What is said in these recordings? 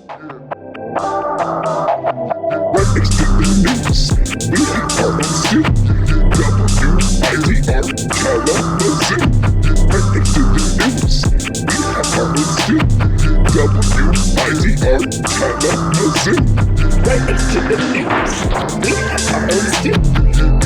Right next to the news, we have our own scoop. WIDR Kalamazoo. Right next to the news, we have our own scoop. WIDR Kalamazoo. Right next to the news, we have our own scoop.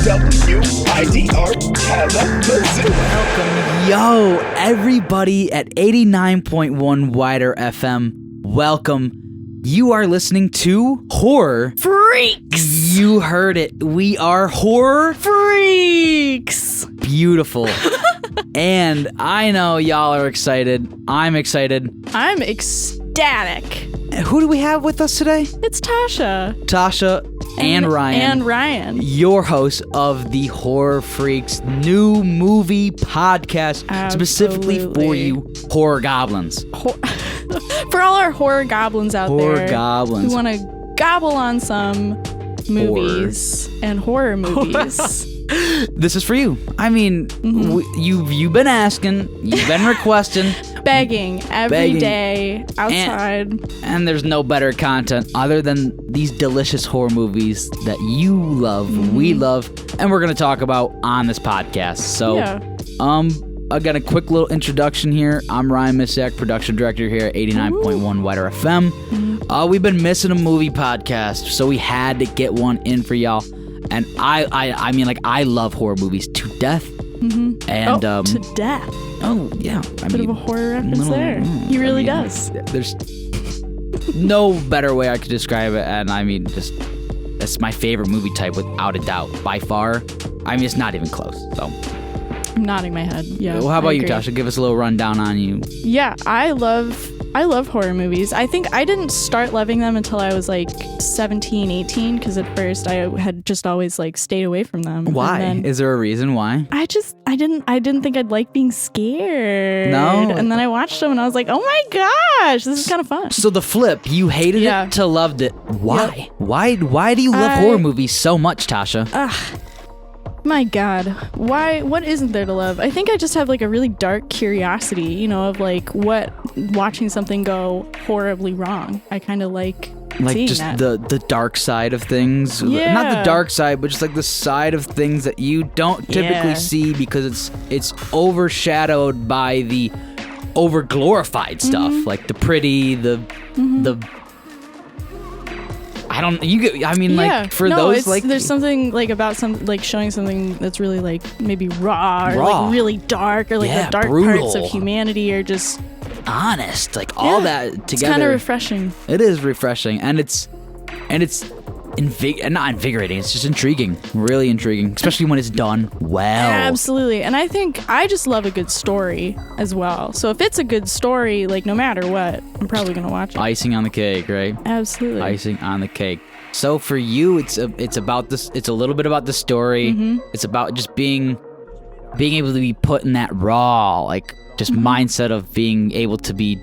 WIDR Kalamazoo. Welcome, yo, everybody at 89.1 WIDR FM. Welcome. You are listening to Horror Freaks! You heard it. We are Horror Freaks! Beautiful. And I know y'all are excited. I'm excited. I'm ecstatic. Who do we have with us today? It's Tasha. Tasha and Ryan. And Ryan. Your hosts of the Horror Freaks new movie podcast. Absolutely. Specifically for you horror goblins. For all our horror goblins out Horror there goblins. who want to gobble on some movies and horror movies. This is for you. I mean, you've been asking, you've been requesting. Begging every day outside. And there's no better content other than these delicious horror movies that you love, we love, and we're going to talk about on this podcast. So, I got a quick little introduction here. I'm Ryan Misiak, production director here at 89.1 WIDR FM. We've been missing a movie podcast, so we had to get one in for y'all. And I mean, like, I love horror movies to death. And to death. Oh yeah, Bit of a horror reference there. He really does. There's no better way I could describe it, and I mean, just that's my favorite movie type without a doubt, by far. I mean, it's not even close. So. I'm nodding my head. Yeah. Well, how about you, agree. Tasha? Give us a little rundown on you. Yeah, I love horror movies. I think I didn't start loving them until I was like 17, 18, because at first I had just always like stayed away from them. Why? Then, Is there a reason why? I didn't think I'd like being scared. No. And then I watched them and I was like, oh my gosh, this is kind of fun. So the flip, you hated it to loved it. Why? Yep. Why do you love horror movies so much, Tasha? My God, why? What isn't there to love? I think I just have like a really dark curiosity, you know, of like watching something go horribly wrong. I kind of like seeing just that. the dark side of things. Yeah. Not the dark side, but just like the side of things that you don't typically see because it's overshadowed by the over glorified stuff, like the pretty, the I don't. You get. I mean, like for those, like there's something like about showing something that's really like maybe raw. Or like really dark, or like the dark brutal. parts of humanity are just honest, like all that together. It's kind of refreshing. It is refreshing, and it's not invigorating. It's just intriguing, really intriguing, especially when it's done well. Absolutely, and I think I just love a good story as well. So if it's a good story, like no matter what, I'm probably gonna watch it. Icing on the cake, right? Absolutely. Icing on the cake. So for you, it's about this. It's a little bit about the story. It's about just being able to be put in that raw, like just mindset of being able to be.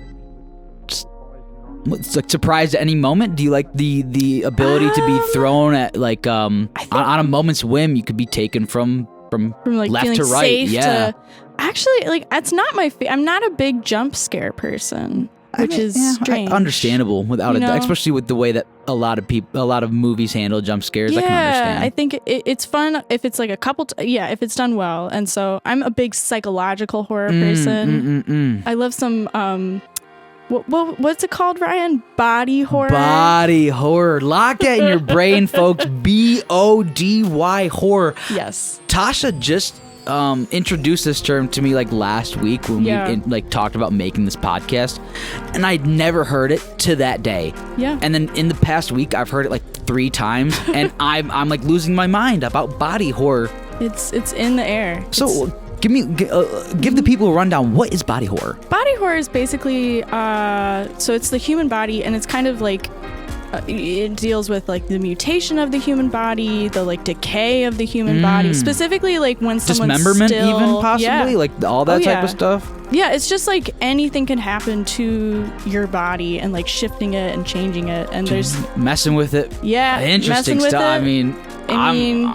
It's like surprised at any moment. Do you like the ability to be thrown at like on a moment's whim? You could be taken from like left to right. Safe Yeah. Actually, like that's not my. I'm not a big jump scare person, which is strange. Understandable without a doubt, especially with the way that a lot of movies handle jump scares. I can understand. I think it's fun if it's like a couple. If it's done well. And so I'm a big psychological horror person. I love some. What's it called, Ryan? Body horror? Body horror. Lock that in your brain, folks. BODY horror. Yes. Tasha just introduced this term to me like last week when we talked about making this podcast, and I'd never heard it to that day. Yeah. And then in the past week, I've heard it like 3 times, and I'm like losing my mind about body horror. It's in the air. So give the people a rundown. What is body horror? Body horror is basically so it's the human body, and it's kind of like it deals with like the mutation of the human body, the like decay of the human body, specifically like when someone's dismemberment, still, even possibly like all that type of stuff. Yeah, it's just like anything can happen to your body and like shifting it and changing it, and there's messing with it. Yeah, interesting messing with stuff. it. I mean, I mean,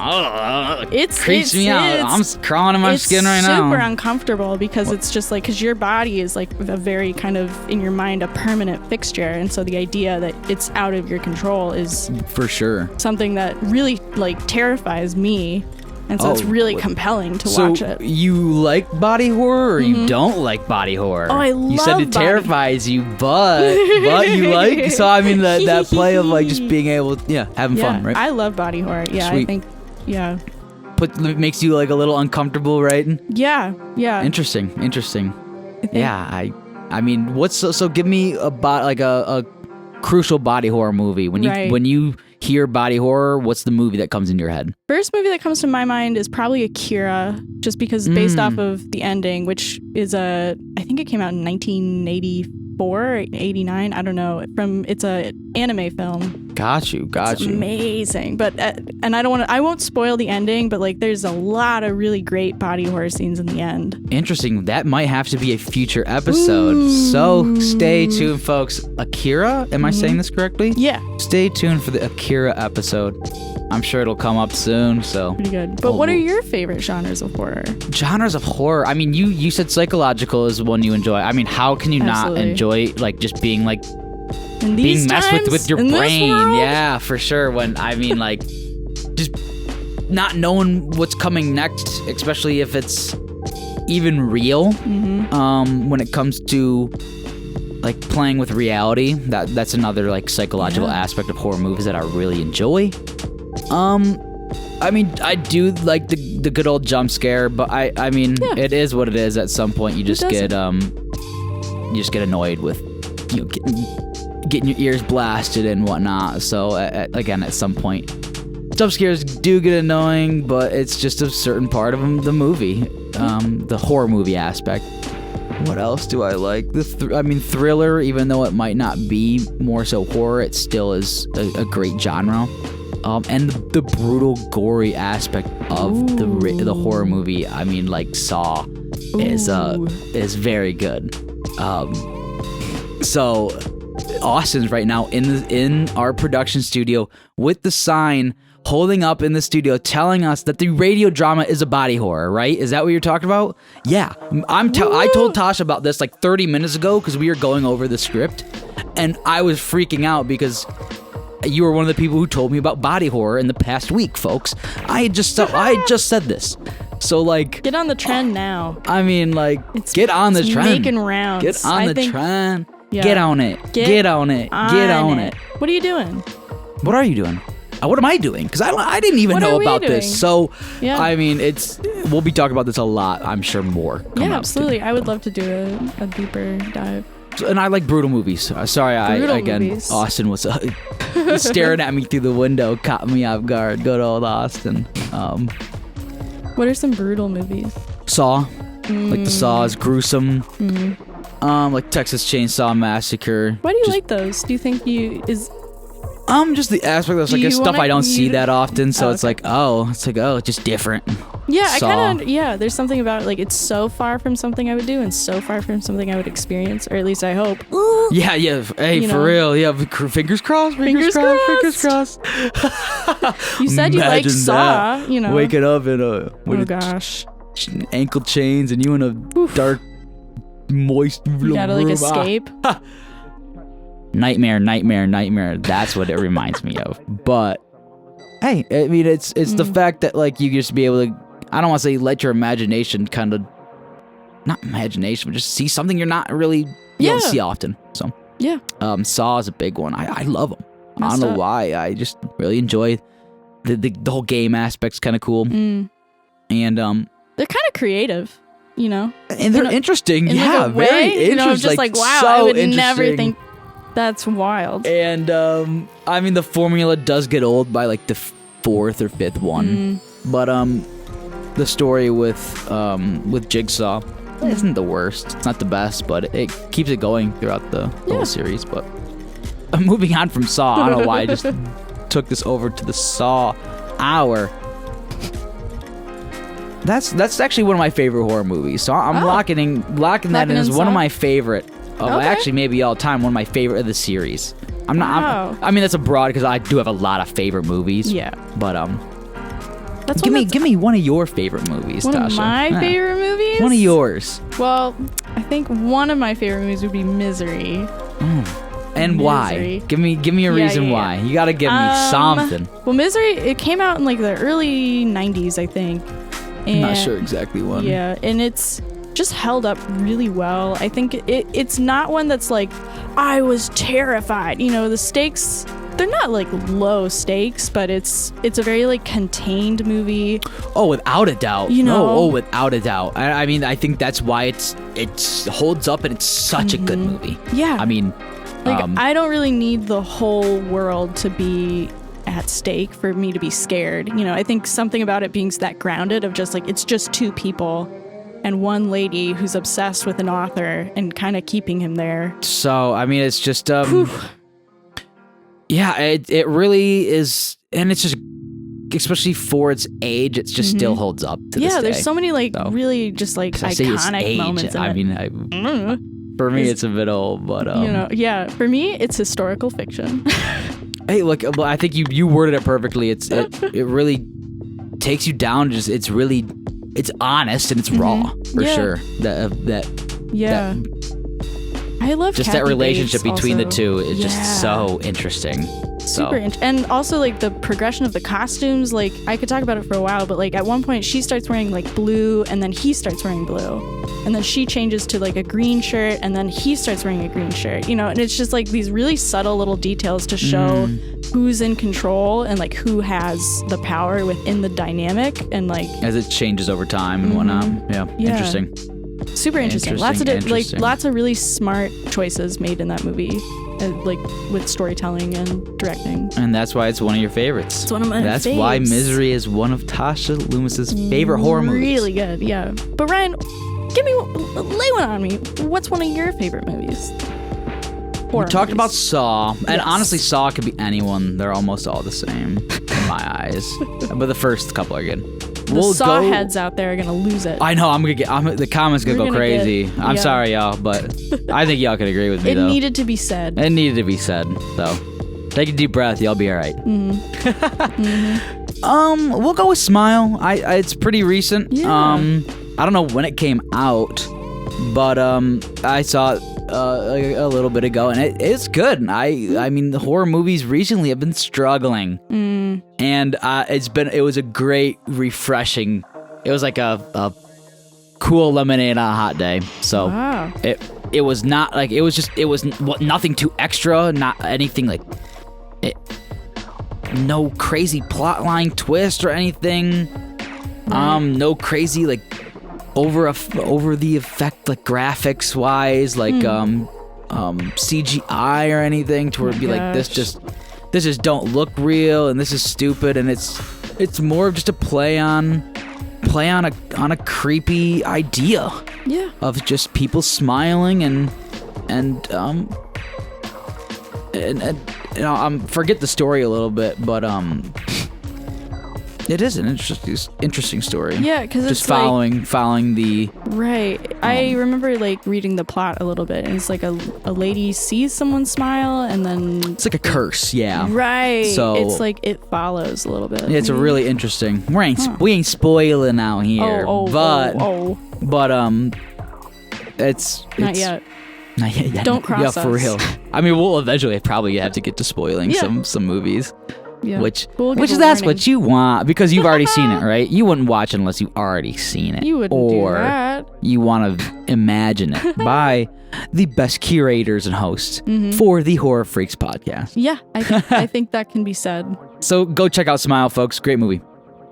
it creeps me out. I'm crawling in my skin right now. It's super uncomfortable because it's just like, because your body is like a very kind of, in your mind, a permanent fixture. And so the idea that it's out of your control is for sure something that really like terrifies me. And so it's really compelling to watch it. So you like body horror or you don't like body horror? Oh, I love You said it terrifies you, but you like... So, I mean, that play of, like, just being able... having fun, right? I love body horror. Yeah, Sweet. I think... Yeah. Makes you, like, a little uncomfortable, right? Yeah. Interesting. Yeah, I mean, so give me a crucial body horror movie. When you hear body horror, what's the movie that comes in your head? First movie that comes to my mind is probably Akira, just because based off of the ending, which is I think it came out in 1984, 89, I don't know. It's a anime film. Got you. It's amazing. But and I won't spoil the ending, but like there's a lot of really great body horror scenes in the end. Interesting. That might have to be a future episode. Ooh. So stay tuned, folks. Akira? Am I saying this correctly? Yeah. Stay tuned for the Akira episode. I'm sure it'll come up soon, so. Pretty good. But what are your favorite genres of horror? Genres of horror? I mean, you said psychological is one you enjoy. I mean, how can you not enjoy, like, just being, like, being messed with your brain? Yeah, for sure. When, I mean, like, just not knowing what's coming next, especially if it's even real, when it comes to... like playing with reality, that's another like psychological aspect of horror movies that I really enjoy. I mean, I do like the good old jump scare, but I mean, it is what it is. At some point, you just get annoyed with getting your ears blasted and whatnot. So again, at some point, jump scares do get annoying, but it's just a certain part of the movie, the horror movie aspect. What else do I like? Thriller, even though it might not be more so horror, it still is a great genre. And the brutal, gory aspect of the horror movie, I mean, like Saw, is very good. So Austin's right now in our production studio with the sign holding up in the studio telling us that the radio drama is a body horror, right? Is that what you're talking about? Yeah. I told Tasha about this like 30 minutes ago because we were going over the script, and I was freaking out because you were one of the people who told me about body horror in the past week, folks. I just said this. So, like... Get on the trend now. I mean, like, get on the trend. It's making rounds. Get on the trend. Yeah. Get on it. Get on it. Get on it. What are you doing? What are you doing? What am I doing? Because I didn't even know about this. So, I mean, we'll be talking about this a lot, I'm sure, more. Yeah, absolutely. I would love to do a deeper dive. And I like brutal movies. Sorry, movies. Austin was staring at me through the window, caught me off guard. Good old Austin. What are some brutal movies? Saw. Like the Saw is gruesome. Like Texas Chainsaw Massacre. Why do you like those? Do you think just the aspect that's like stuff I don't see that often, so it's just different. Yeah, I kind of, there's something about it, like, it's so far from something I would do and so far from something I would experience, or at least I hope. Yeah, hey, for real, yeah, fingers crossed. You said you liked Saw, you know. Waking up in ankle chains and you in a dark, moist room. You gotta, like, escape. Nightmare. That's what it reminds me of. But hey, I mean, it's the fact that like you just be able to, I don't want to say let your imagination kind of, not imagination, but just see something you're not really you don't see often. So Saw is a big one. I love them. I don't know why. I just really enjoy the whole game aspect's kind of cool. And they're kind of creative, you know, and they're interesting. In like a way, very interesting. You know, just like wow, so I would never think. That's wild. And I mean, the formula does get old by like the fourth or fifth one, but the story with Jigsaw isn't the worst. It's not the best, but it keeps it going throughout the whole series. But moving on from Saw, I don't know why I just took this over to the Saw hour. That's actually one of my favorite horror movies. So I'm locking that in as one of my favorite. Actually, maybe all time, one of my favorite of the series. I mean, that's a broad because I do have a lot of favorite movies. Yeah. But Give me one of your favorite movies, one Tasha. of my favorite movies. One of yours. Well, I think one of my favorite movies would be Misery. And why? Give me a reason why. You gotta give me something. Well, Misery, it came out in like the early 90s, I think. I'm not sure exactly when. Yeah, and it's just held up really well. I think it's not one that's like, I was terrified. You know, the stakes, they're not like low stakes, but it's a very like contained movie. Oh, without a doubt. You know? Without a doubt. I mean, I think that's why it holds up and it's such a good movie. Yeah. I mean, like, I don't really need the whole world to be at stake for me to be scared. You know, I think something about it being that grounded of just like, it's just two people and one lady who's obsessed with an author and kind of keeping him there. So, I mean, it's just, yeah, it really is. And it's just, especially for its age, it just still holds up to this day. There's so many like really just like iconic moments in it. For me, it's a bit old, but you know, yeah. For me, it's historical fiction. Hey, look, I think you worded it perfectly. It really takes you down. Just it's honest and it's raw for sure. I love just Kathy that relationship Bates between also. the two is just so interesting. Super and also like the progression of the costumes. Like I could talk about it for a while, but like at one point she starts wearing like blue, and then he starts wearing blue, and then she changes to like a green shirt, and then he starts wearing a green shirt. You know, and it's just like these really subtle little details to show who's in control and like who has the power within the dynamic, and like as it changes over time and whatnot. Yeah, interesting. Super interesting. Lots of really smart choices made in that movie, like with storytelling and directing. And that's why it's one of your favorites. It's one of my faves. That's why Misery is one of Tasha Loomis's favorite horror movies. Really good, yeah. But Ryan, lay one on me. What's one of your favorite movies? We talked about Saw, and honestly, Saw could be anyone. They're almost all the same in my eyes. But the first couple are good. The Saw heads out there are gonna lose it. I know. The comments gonna go crazy. I'm sorry, y'all, but I think y'all could agree with me. It needed to be said. It needed to be said. So take a deep breath. Y'all be all right. We'll go with Smile. It's pretty recent. Yeah. I don't know when it came out, but I saw it a little bit ago, and it's good. I mean, the horror movies recently have been struggling, and it was a great, refreshing. It was like a cool lemonade on a hot day. So it was not like it was nothing too extra, not anything like it. No crazy plotline twist or anything. No crazy like over the effect like graphics wise, like CGI or anything to where it'd be like this just don't look real and this is stupid, and it's more of just a play on a creepy idea of just people smiling and you know, forget the story a little bit, but it is an interesting story. Yeah, because it's just following the right. I remember like reading the plot a little bit, and it's like a lady sees someone smile, and then it's like a curse. Yeah, right. So it's like it follows a little bit. Yeah, it's a really interesting. We ain't spoiling out here, but it's not yet. Not yet. Don't cross us. Yeah, for real. I mean, we'll eventually probably have to get to spoiling some movies. Yeah. Which that's what you want, because you've already seen it, right? You wouldn't watch it unless you've already seen it. You wouldn't do that. You want to imagine it by the best curators and hosts for the Horror Freaks podcast. Yeah, I think that can be said. So go check out Smile, folks. Great movie.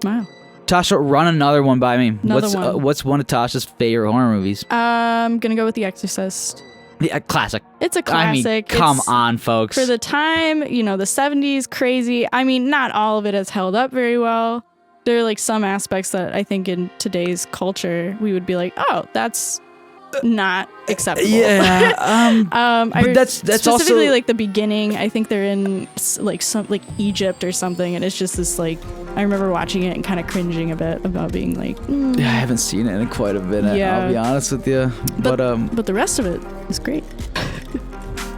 Smile. Tasha, run another one by me. One. What's one of Tasha's favorite horror movies? I'm gonna go with The Exorcist. Yeah, classic. It's a classic. I mean, come on, folks. For the time, you know, the 70s, crazy. I mean, not all of it has held up very well. There are like some aspects that I think in today's culture we would be like, oh, that's not acceptable. Yeah. But that's specifically also like the beginning. I think they're in like some like Egypt or something, and it's just this like. I remember watching it and kind of cringing a bit about being like. Yeah, I haven't seen it in quite a bit. Yeah. I'll be honest with you. But the rest of it is great.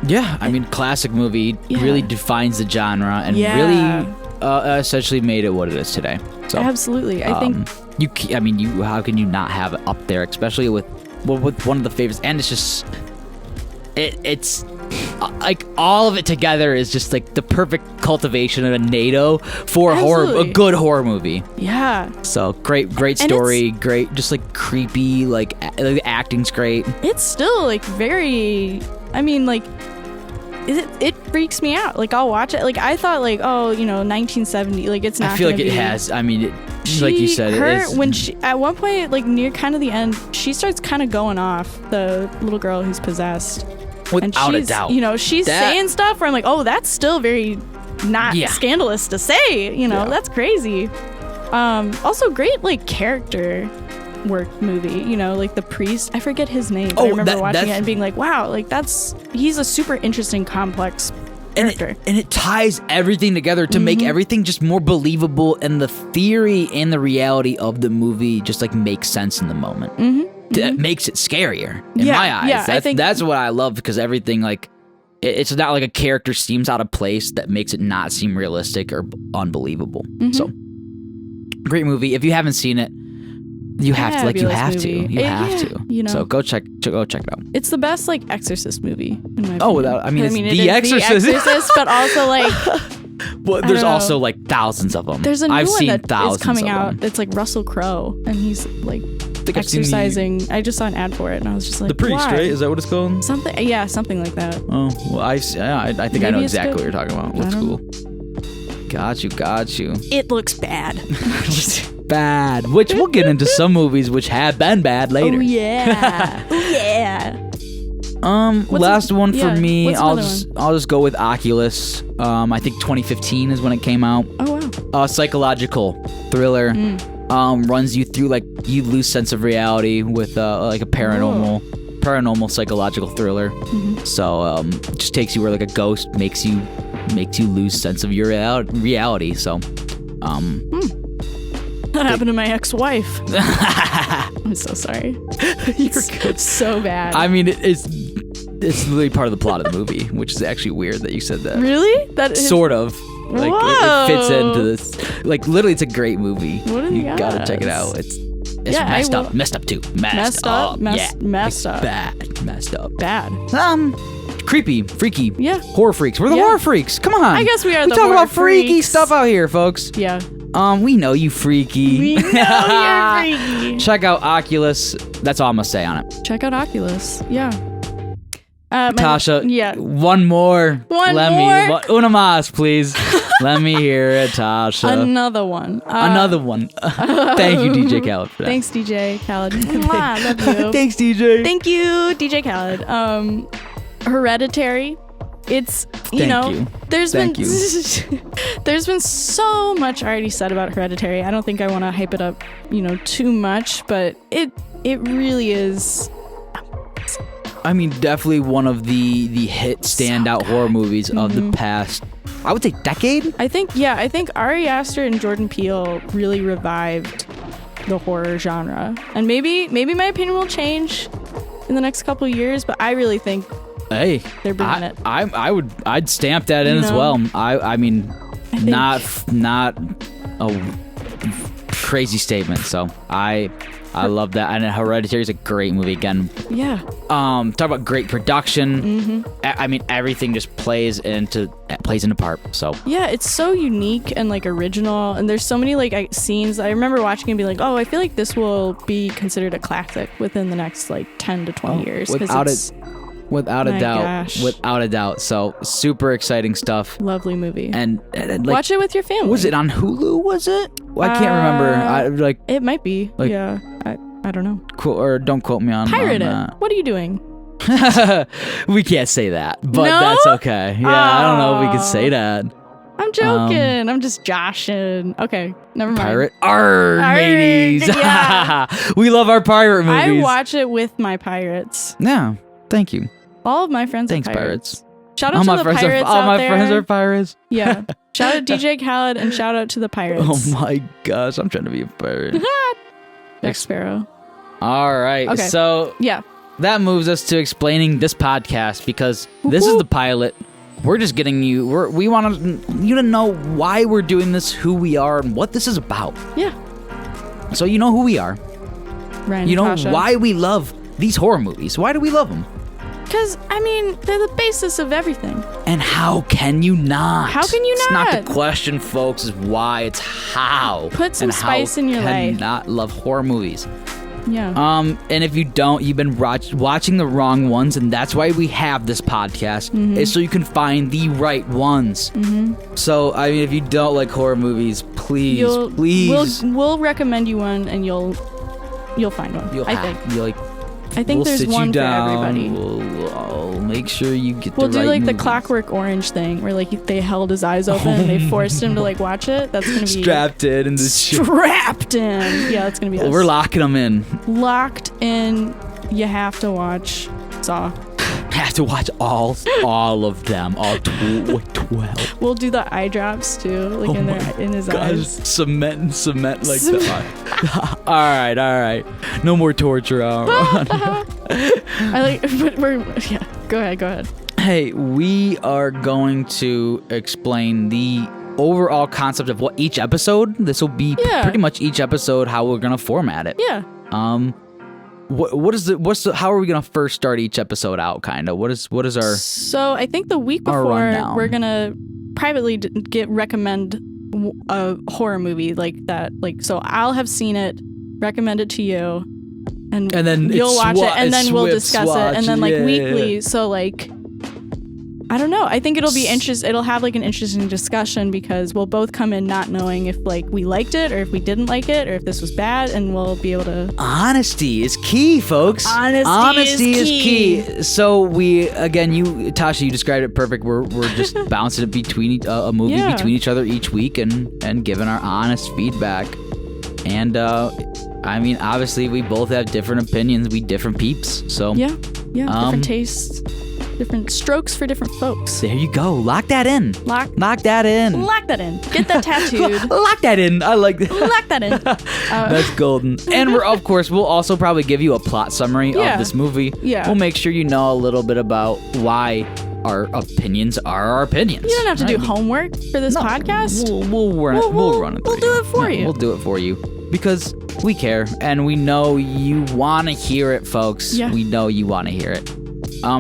Yeah, I mean, classic movie really defines the genre and really essentially made it what it is today. So absolutely, I think how can you not have it up there, especially with one of the favorites? And it's just it's like all of it together is just like the perfect cultivation of a NATO for a good horror movie. Yeah. So great story, great, just like creepy, like the acting's great. It's still like very, I mean, like it freaks me out. Like I'll watch it. Like I thought, like 1970. Like it's not. I feel like it has. I mean, like you said, it is. When she at one point, like near kind of the end, she starts kind of going off. The little girl who's possessed. Without a doubt. She's saying stuff where I'm like, oh, that's still very not scandalous to say. That's crazy. Also great like character work movie. Like the priest. I forget his name. I remember watching it and being like, wow, like he's a super interesting, complex character. And it ties everything together to make everything just more believable, and the theory and the reality of the movie just like makes sense in the moment. That makes it scarier in my eyes. Yeah, that's what I love, because everything like it's not like a character seems out of place that makes it not seem realistic or unbelievable. So great movie. If you haven't seen it, you have to. You have to. So go check it out. It's the best like Exorcist movie. In my opinion. it's The Exorcist. The Exorcist, but also like. Well, there's also like thousands of them. There's a new I've one seen that thousands is coming of out. them. It's like Russell Crowe, and he's like exercising. I just saw an ad for it, and I was just like, The Priest, why? right? Is that what it's called? Something like that. Oh, well, I think I know exactly what you're talking about. Looks cool. Got you. It looks bad. Bad. Which we'll get into some movies which have been bad later. Oh yeah. Last one for me. I'll just go with Oculus. I think 2015 is when it came out. Oh wow. Psychological thriller. Runs you through, like, you lose sense of reality with like a paranormal psychological thriller. So just takes you where like a ghost makes you lose sense of your reality. So that happened to my ex-wife. I'm so sorry. You're good. So bad. I mean, it's literally part of the plot of the movie, which is actually weird that you said that. Really? That is sort of. Like it fits into this. Like literally, it's a great movie. You gotta check it out. It's messed up too. Messed up. Messed up. Bad. Messed up. Bad. Creepy, freaky. Yeah. Horror freaks. We're the horror freaks. Come on. I guess we are. We talk about freaky stuff out here, folks. Yeah. We know you freaky. We know you're freaky. Check out Oculus. That's all I'm gonna say on it. Check out Oculus. Yeah. Tasha. Yeah. One more. Una más, please. Let me hear it, Tasha. Another one. Thank you, DJ Khaled, for that. Thanks, DJ Khaled. Mwah, love you. Thanks, DJ. Thank you, DJ Khaled. Hereditary. It's there's been so much already said about Hereditary. I don't think I want to hype it up, too much, but it really is. I mean, definitely one of the hit standout horror movies of the past, I would say, decade. I think Ari Aster and Jordan Peele really revived the horror genre, and maybe my opinion will change in the next couple of years, but I really think they're bringing it. I'd stamp that in as well. I mean, not a crazy statement. So I love that. And Hereditary is a great movie again. Yeah. Talk about great production. I mean, everything just plays into part. So yeah, it's so unique and like original. And there's so many like scenes. I remember watching and being like, oh, I feel like this will be considered a classic within the next like 10 to 20 years. Without a doubt. So super exciting stuff. Lovely movie. And watch it with your family. Was it on Hulu? Was it? Well, I can't remember. It might be. Yeah. I don't know. Cool. Or don't quote me on Pirate that. What are you doing? We can't say that, but no? that's okay. Yeah, I don't know if we could say that. I'm joking. I'm just joshing. Okay, never mind. Pirate mateys. Yeah. We love our pirate movies. I watch it with my pirates. Yeah. Thank you. All of my friends are pirates. Shout out to the pirates out there. All my friends are pirates. Yeah. Shout out DJ Khaled and shout out to the pirates. Oh my gosh, I'm trying to be a pirate. Jack Sparrow. All right. Okay. So yeah, that moves us to explaining this podcast, because this is the pilot we're just getting you. We want you to know why we're doing this, who we are, and what this is about. Yeah. So you know who we are. Ryan You know Tasha. why we love these horror movies. Why do we love them? Because, I mean, they're the basis of everything. And how can you not? How can you It's not? not the question, folks. Is why. It's how. Put some and spice in your how can life. Not love horror movies. Yeah. And if you don't, you've been watching the wrong ones, and that's why we have this podcast, is so you can find the right ones. So, I mean, if you don't like horror movies, please. We'll recommend you one, and you'll find one. I think we'll there's sit one you down, for everybody. We'll make sure you get We'll the right do like the movies. Clockwork Orange thing, where like they held his eyes open and they forced him to like watch it. That's gonna be strapped in this shit. strapped in. Yeah, that's gonna be us. We're locking them in. Locked in. You have to watch Saw. Have to watch all of them, all 12. We'll do the eye drops too, like in his eyes. Cement like that. all right. No more torture. Go ahead. Hey, we are going to explain the overall concept of what each episode. This will be pretty much each episode how we're gonna format it. Yeah. How are we gonna first start each episode out? Kind of. What is our? So I think the week our before rundown? we're gonna privately recommend a horror movie like that. Like, so I'll have seen it, recommend it to you, and then you'll watch it, and then we'll discuss it, and then like weekly. So like, I don't know. I think it'll be It'll have like an interesting discussion because we'll both come in not knowing if like we liked it or if we didn't like it or if this was bad, and we'll be able to. Honesty is key, folks. Honesty is key. So we, again, Tasha, you described it perfect. We're just bouncing it between a movie between each other each week and giving our honest feedback. And I mean, obviously, we both have different opinions. We different peeps. So Yeah. Different tastes. Different strokes for different folks. There you go. Lock that in. Lock that in. Lock that in. Get that tattooed. Lock that in. I like that. Lock that in. That's golden. And we'll also probably give you a plot summary of this movie. Yeah. We'll make sure you know a little bit about why our opinions are our opinions. You don't have to do homework for this podcast. We'll run it through We'll do it for you. We'll do it for you because we care and we know you want to hear it, folks. Yeah. We know you want to hear it.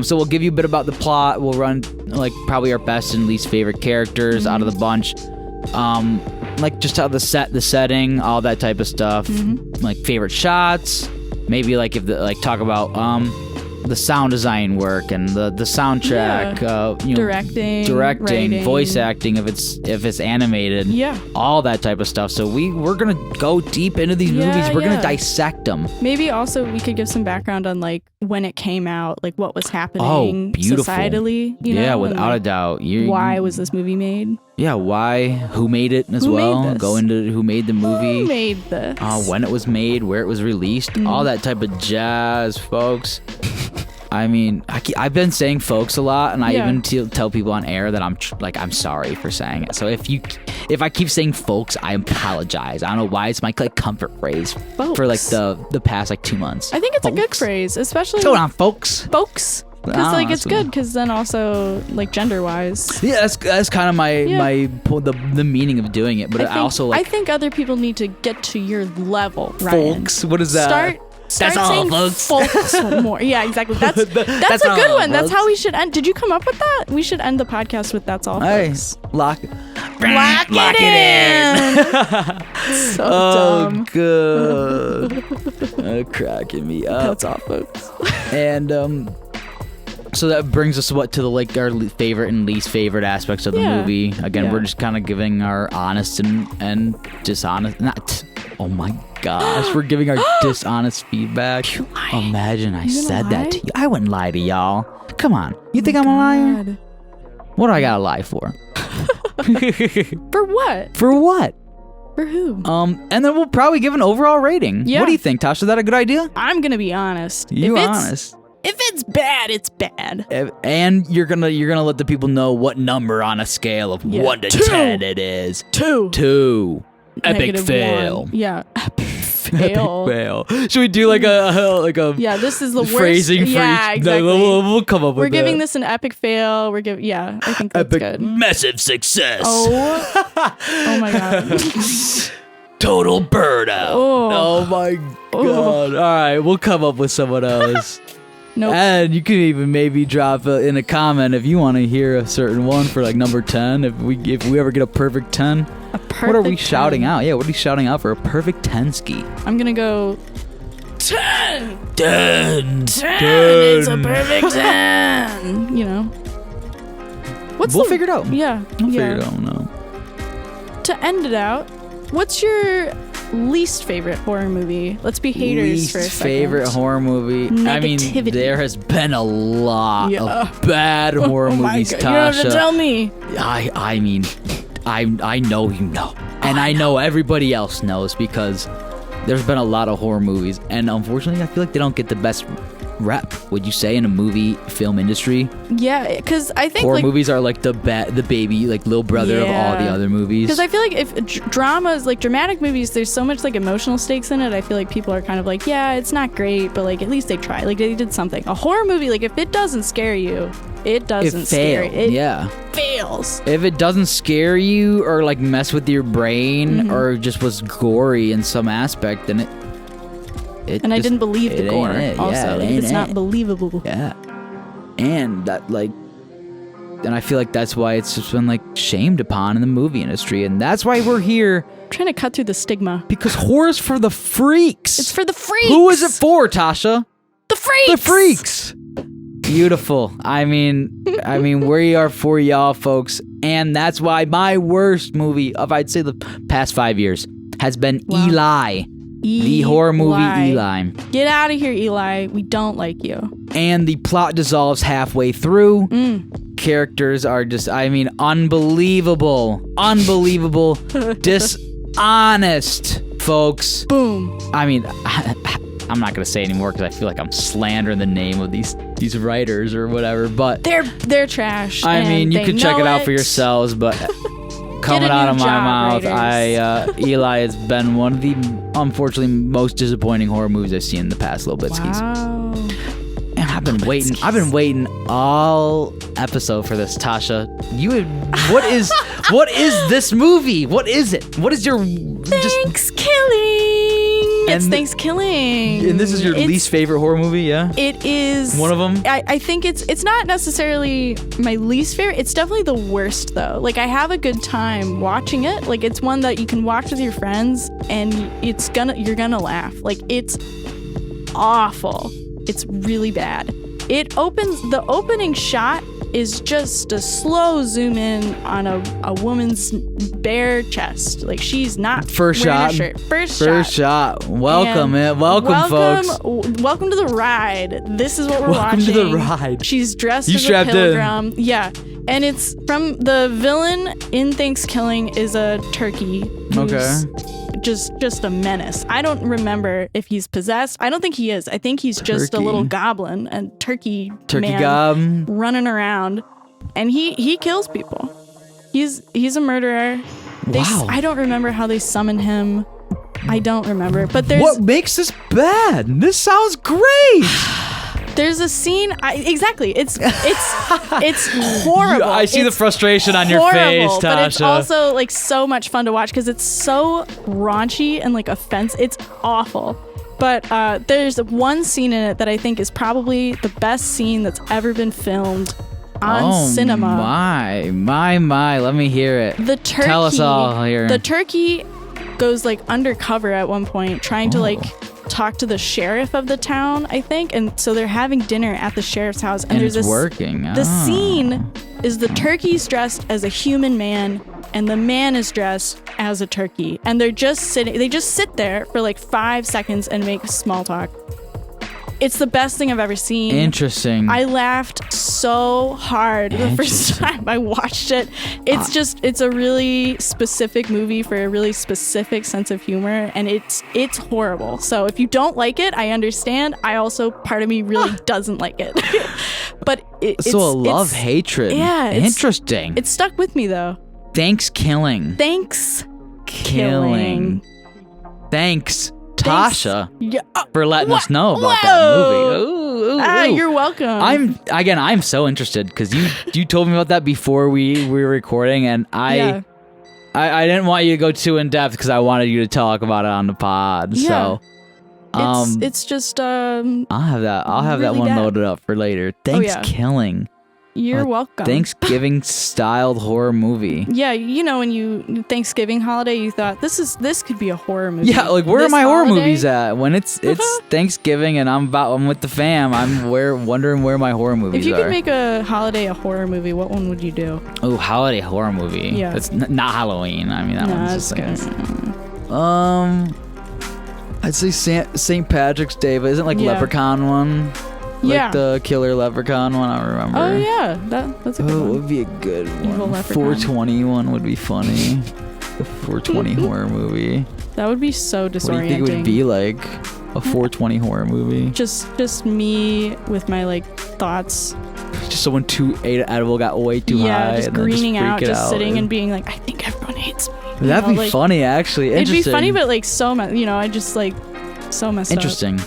So we'll give you a bit about the plot. We'll run like probably our best and least favorite characters out of the bunch. Like just how the setting, all that type of stuff. Like favorite shots. Maybe like talk about the sound design work and the soundtrack. Directing, writing, voice acting if it's animated. Yeah. All that type of stuff. So we're gonna go deep into these movies. We're gonna dissect them. Maybe also we could give some background on like when it came out, like what was happening societally. Without a doubt. Why was this movie made? Yeah, why? Who made it as well? Made this? Go into who made the movie. Who made this? When it was made, where it was released, all that type of jazz, folks. I mean, I've been saying folks a lot, and I even tell people on air that I'm sorry for saying it. So if I keep saying folks, I apologize. I don't know why it's my like comfort phrase for like the past like 2 months. I think it's a good phrase, especially. Hold on, folks. Folks. Because like it's good because then also like gender wise. Yeah, that's kind of the meaning of doing it. But I think other people need to get to your level, Ryan. Folks, what is that? Start that's saying all, folks. more. Yeah, exactly. That's a good all, one. That's folks. how we should end. Did you come up with that? We should end the podcast with "That's all, folks." Lock it in. So dumb. Good. Cracking me up. That's all, folks. And so that brings us to the like our favorite and least favorite aspects of the movie. Again, we're just kind of giving our honest and dishonest. Oh my gosh, we're giving our dishonest feedback. Imagine I said that to you. I wouldn't lie to y'all. Come on, you think I'm a liar? What do I gotta lie for? For what? For what? For who? And then we'll probably give an overall rating. Yeah. What do you think, Tasha? Is that a good idea? I'm gonna be honest. You honest. If it's bad, it's bad. And you're gonna let the people know what number on a scale of 1 to 10 it is. 2. Epic Negative fail. 1. Yeah. fail. Should we do like a Yeah, this is the worst. phrasing for yeah, each? exactly. No, we'll come up with We're giving that. this an epic fail. Yeah, I think that's Epic good. massive success. Oh my god. Total burnout. Oh my god. All right, we'll come up with someone else. Nope. And you can even maybe drop in a comment if you want to hear a certain one for like number 10. If we ever get a perfect 10. What are we shouting out? Yeah, what are we shouting out for a perfect 10 ski? I'm gonna go 10. 10. 10. It's a perfect 10. You know. We'll figure it out. Yeah. We'll figure it out. No. To end it out, what's your least favorite horror movie? Let's be haters for a second. Least favorite horror movie. Negativity. I mean, there has been a lot of bad horror movies, God. Tasha. You don't have to tell me. I mean, I know you know, and I know everybody else knows because there's been a lot of horror movies, and unfortunately, I feel like they don't get the best rep. Would you say in a movie film industry? Yeah, because I think horror movies are like the baby, like little brother of all the other movies. Because I feel like if dramas, like dramatic movies, there's so much like emotional stakes in it. I feel like people are kind of like, yeah, it's not great, but like at least they try. Like they did something. A horror movie, like if it doesn't scare you, it doesn't scare you. It fails. If it doesn't scare you or like mess with your brain or just was gory in some aspect, then I didn't believe the gore. Also, it's not believable. Yeah, and that like, and I feel like that's why it's just been like shamed upon in the movie industry, and that's why we're here. Trying to cut through the stigma. Because horror's for the freaks. It's for the freaks. Who is it for, Tasha? The freaks. The freaks. Beautiful. I mean, we are for y'all, folks, and that's why my worst movie of I'd say the past 5 years has been Eli. The horror movie Eli. Get out of here, Eli. We don't like you. And the plot dissolves halfway through. Characters are just, unbelievable. Unbelievable. Dishonest, folks. Boom. I'm not gonna say anymore because I feel like I'm slandering the name of these writers or whatever, but they're trash. You can check it out for yourselves, but coming out of my mouth, Eli has been one of the unfortunately most disappointing horror movies I've seen in the past little bit. Wow. And I've been waiting all episode for this, Tasha. What is this movie? What is it? What is your Thanksgiving? It's Thanksgiving. And this is your least favorite horror movie, yeah? It is. One of them? I think it's not necessarily my least favorite. It's definitely the worst, though. Like, I have a good time watching it. Like, it's one that you can watch with your friends, and you're gonna laugh. Like, it's awful. It's really bad. The opening shot is just a slow zoom in on a woman's bare chest. Like, she's not wearing a shirt. First shot. Welcome, folks. Welcome to the ride. This is what we're watching. Welcome to the ride. She's dressed as a pilgrim. Yeah. And it's from the villain in Thanksgiving is a turkey. Who's just a menace. I don't remember if he's possessed. I don't think he is. I think he's just a little goblin and turkey man goblin running around, and he kills people. He's a murderer. Wow. I don't remember how they summon him. I don't remember. But what makes this bad? This sounds great. There's a scene. Exactly. It's horrible. I see the frustration on your face, Tasha. But it's also like so much fun to watch because it's so raunchy and like offensive. It's awful. But there's one scene in it that I think is probably the best scene that's ever been filmed on cinema. My. Let me hear it. The turkey. Tell us all here. The turkey goes like undercover at one point, trying to like talk to the sheriff of the town, I think, and so they're having dinner at the sheriff's house, and there's it's working. The scene is the turkey's dressed as a human man and the man is dressed as a turkey, and they just sit there for like 5 seconds and make small talk. It's the best thing I've ever seen. Interesting. I laughed so hard the first time I watched it. It's a really specific movie for a really specific sense of humor, and it's horrible. So if you don't like it, I understand. I also, part of me really doesn't like it. But it's a love-hatred. Yeah. Interesting. It stuck with me, though. Thanks, killing. Thanks. Killing. Thanks, Tasha Yeah. for letting us know about that movie. Ooh. You're welcome. I'm so interested because you told me about that before we were recording, and I didn't want you to go too in depth because I wanted you to talk about it on the pod. Yeah. So it's just I'll have that really one bad. loaded up for later. Thanksgiving. You're welcome. Thanksgiving styled horror movie. Yeah, when you Thanksgiving holiday, you thought this could be a horror movie. Yeah, like where are This my horror holiday? movies at? When it's Thanksgiving and I'm with the fam, I'm wondering where my horror movies If you are. could make a holiday a horror movie, what one would you do? Oh, holiday horror movie. Yeah. That's not Halloween. I mean, that Nah, one's that's just good. I'd say St. Patrick's Day, but isn't like Yeah. Leprechaun one? Yeah. Like the killer leprechaun one, I remember. Oh yeah, that's a good Oh, it one. would be a good Evil one. leprechaun. 420 one would be funny. The 420 horror movie. That would be so disorienting. What do you think it would be like? A 420 horror movie? Just me with my like thoughts. Just someone ate an edible, got way too high, Just and then greening out, freak it just sitting and and being like, I think everyone hates me. That'd be like, funny, actually. It'd be Interesting. funny, but like so much. I just like so messed Interesting.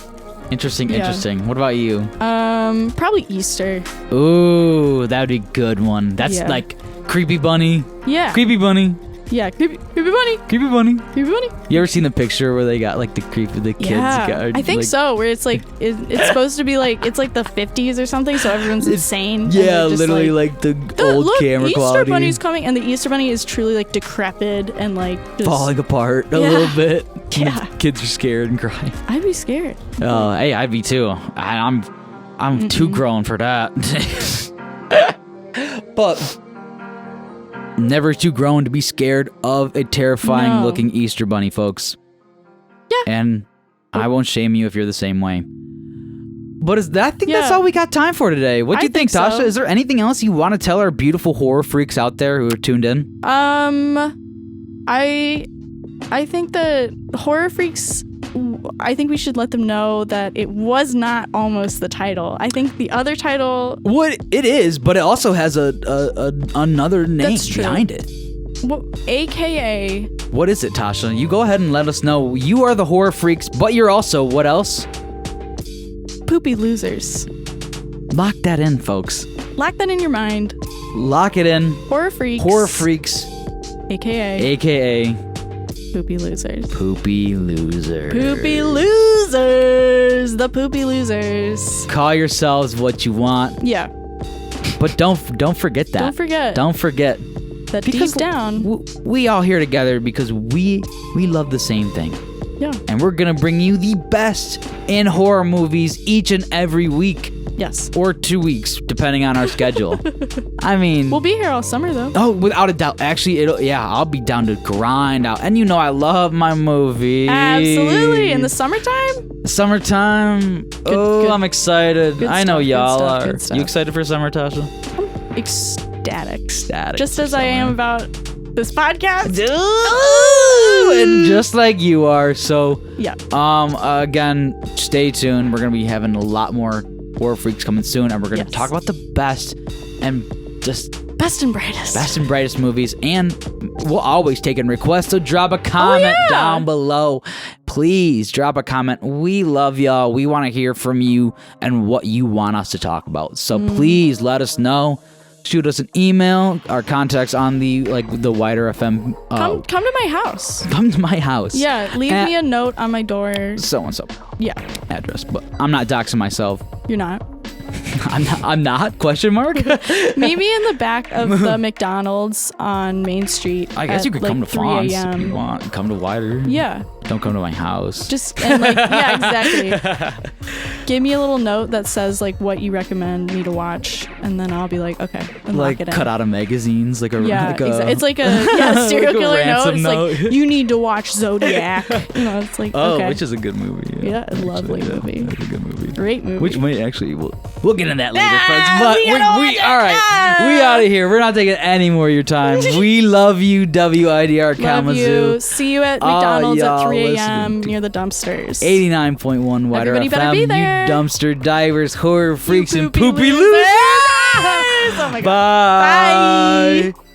Interesting. What about you? up. Probably Easter. Ooh, that would be a good one. That's like Creepy Bunny. Yeah. Creepy Bunny. Yeah. Creepy bunny. Creepy Bunny. Creepy bunny. You ever seen the picture where they got like the kids? Yeah, I think like, so. Where it's like it's supposed to be like it's like the 50s or something, so everyone's insane. and Yeah, they're just literally like the old look, camera Easter quality. Bunny's coming, and the Easter Bunny is truly like decrepit and like just, falling apart a Yeah. little bit. Yeah. Kids are scared and crying. I'd be scared. Oh, hey, I'd be too. I'm too grown for that. But never too grown to be scared of a terrifying looking Easter bunny, folks. Yeah. And I won't shame you if you're the same way. But I think that's Yeah. all we got time for today. What do you I think, think Tasha? so. Is there anything else you want to tell our beautiful horror freaks out there who are tuned in? I think that horror freaks, I think we should let them know that it was not almost the title. I think the other title, What it is, but it also has another name That's true. behind it. aka What is it, Tasha? You go ahead and let us know. You are the horror freaks, but you're also what else? Poopy Losers. Lock that in, folks. Lock that in your mind. Lock it in. Horror freaks. Horror freaks, aka aka Poopy Losers. Poopy Loser. Poopy Losers. The Poopy Losers. Call yourselves what you want, Yeah. but don't forget that. Don't forget Don't forget. that Because deep down. we all here together because we love the same thing. Yeah. And we're going to bring you the best in horror movies each and every week. Yes. Or 2 weeks, depending on our schedule. I mean... We'll be here all summer though. Oh, without a doubt. Actually, I'll be down to grind out. And I love my movies. Absolutely. In the summertime? Summertime. Good. I'm excited. Good I know stuff, good y'all stuff, are. good stuff. You excited for summer, Tasha? Ecstatic. Ecstatic. Just for as I am summer. about this podcast. And just like you are. So, Yeah. again, stay tuned. We're going to be having a lot more horror freaks coming soon. And we're going to Yes. talk about the best and just Best and brightest. best and brightest movies, and we'll always take in requests, so drop a comment down below. Please drop a comment. We love y'all. We want to hear from you and what you want us to talk about, so please let us know. Shoot us an email. Our contacts on the WIDR FM. Come to my house. Come to my house. Yeah, leave me a note on my door. So and so Yeah, address, but I'm not doxing myself. you're not. I'm not? Question mark? Meet me in the back of the McDonald's on Main Street. I guess at, you could like, come to 3 Fonz if a.m. you want. Come to WIDR. Yeah, Don't come to my house. just and yeah, exactly. Give me a little note that says what you recommend me to watch, and then I'll be like, okay, and lock it in. cut out of magazines, Yeah, a it's like a serial like a killer note. ransom It's note. like you need to watch Zodiac. It's like okay, which is a good movie. Yeah, a lovely movie. That's a good movie. great movie. Which may actually we'll get into that later, folks. Ah, But we we gotta watch it. all right, Ah. we out of here. We're not taking any more of your time. We love you, WIDR Love Kalamazoo. you. See you at McDonald's at y'all 3 a.m. listening to near the dumpsters. 89.1 WIDR Everybody FM. better be there. You dumpster divers, horror freaks, and poopy poopy losers. losers. Oh my God. Bye. Bye.